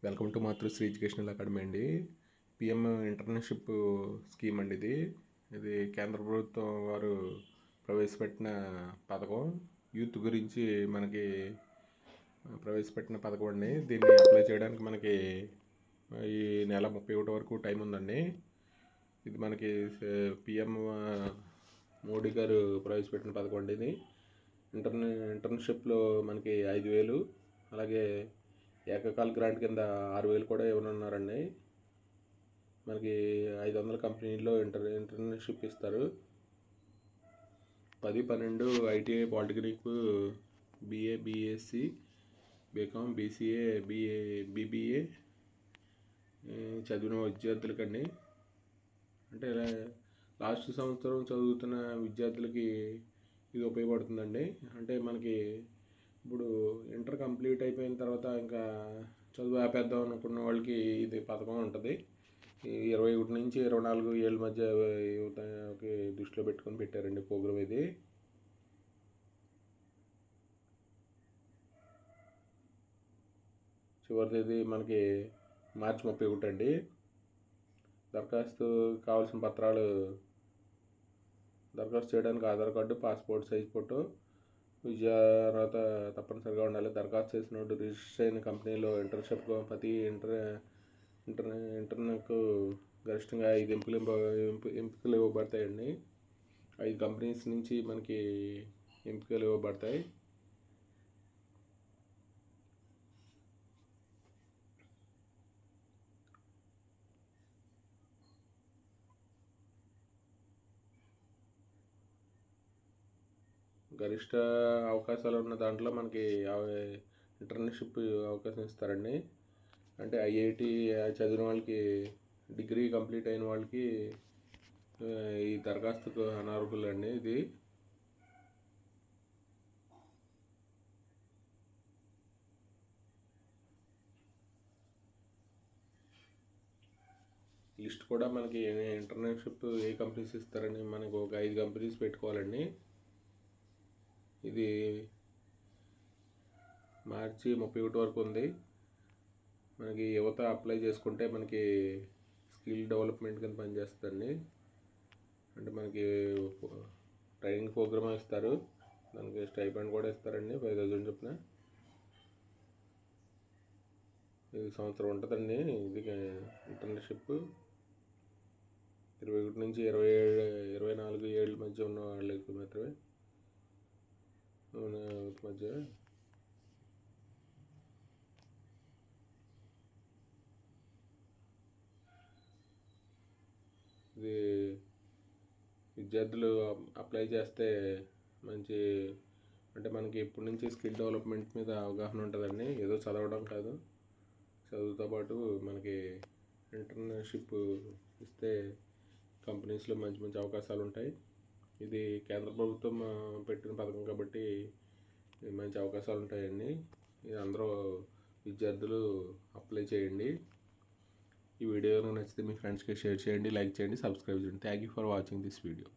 Welcome to Matrusri educational academy అండి. PM internship scheme అండి ఇది కేంద్ర ప్రభుత్వం వారు ప్రవేశపెట్టిన పథకం. యూత్ గురించి మనకి ప్రవేశపెట్టిన పథకం అండి. దీన్ని అప్లై చేయడానికి మనకి ఈ నెల 31 వరకు టైం ఉందండి. ఇది మనకి పిఎం మోడీ గారు ప్రవేశపెట్టిన పథకం అండి. ఇది ఇంటర్న్షిప్లో మనకి 5,000, అలాగే ఏకకాల గ్రాంట్ కింద 6,000 కూడా ఇవ్వనున్నారండి. మనకి 500 కంపెనీల్లో ఇంటర్న్షిప్ ఇస్తారు. 10, 12 ITI, polytechnic, BA, BSc, BCom, BCA, BBA చదివిన విద్యార్థులకండి. అంటే లాస్ట్ సంవత్సరం చదువుతున్న విద్యార్థులకి ఇది ఉపయోగపడుతుందండి. అంటే మనకి ఇప్పుడు ఇంటర్ కంప్లీట్ అయిపోయిన తర్వాత ఇంకా చదువు ఆపేద్దాం అనుకున్న వాళ్ళకి ఇది పథకం ఉంటుంది. 21 నుంచి 24 ఏళ్ళ మధ్య యువతకి దృష్టిలో పెట్టుకొని పెట్టారండి ప్రోగ్రామ్ ఇది. చివరి తేదీ మనకి మార్చి 31 అండి. దరఖాస్తు కావాల్సిన పత్రాలు: దరఖాస్తు చేయడానికి Aadhaar card, passport size photo, విద్యా అర్హత తప్పనిసరిగా ఉండాలి. దరఖాస్తు చేసినప్పుడు రిజిస్టర్ అయిన కంపెనీలో ఇంటర్న్షిప్ ప్రతి ఇంటర్న్కు గరిష్టంగా 5 ఎంపికలు ఇవ్వబడతాయండి. 5 కంపెనీస్ నుంచి మనకి ఎంపికలు ఇవ్వబడతాయి. గరిష్ట అవకాశాలు ఉన్న దాంట్లో మనకి ఇంటర్న్షిప్ అవకాశం ఇస్తారండి. అంటే ఐఐటి చదివిన వాళ్ళకి, డిగ్రీ కంప్లీట్ అయిన వాళ్ళకి ఈ దరఖాస్తుకు అనర్హులండి. ఇది లిస్ట్ కూడా మనకి ఇంటర్న్షిప్ ఏ కంపెనీస్ ఇస్తారని మనకు ఒక 5 కంపెనీస్ పెట్టుకోవాలండి. ఇది మార్చి 31 వరకు ఉంది. మనకి యువత అప్లై చేసుకుంటే మనకి స్కిల్ డెవలప్మెంట్ కింద పనిచేస్తుందండి. అంటే మనకి ట్రైనింగ్ ప్రోగ్రామ్ ఇస్తారు, దానికి స్టైపెండ్ కూడా ఇస్తారండి, 5,000 చొప్పున. ఇది సంవత్సరం ఉంటుందండి. ఇది ఇంటర్న్షిప్ 21 నుంచి 24 ఏళ్ళ మధ్య ఉన్న వాళ్ళకి మాత్రమే మధ్య. ఇది విద్యార్థులు అప్లై చేస్తే మంచి, అంటే మనకి ఇప్పటి నుంచి స్కిల్ డెవలప్మెంట్ మీద అవగాహన ఉంటుందండి. ఏదో చదవడం కాదు, చదువుతో పాటు మనకి ఇంటర్న్షిప్ ఇస్తే కంపెనీస్లో మంచి మంచి అవకాశాలు ఉంటాయి. ఇది కేంద్ర ప్రభుత్వం పెట్టిన పథకం కాబట్టి మంచి అవకాశాలు ఉంటాయండి. ఇది అందరూ విద్యార్థులు అప్లై చేయండి. ఈ వీడియో నచ్చితే మీ ఫ్రెండ్స్కి షేర్ చేయండి, లైక్ చేయండి, సబ్స్క్రైబ్ చేయండి. Thank you for watching this video.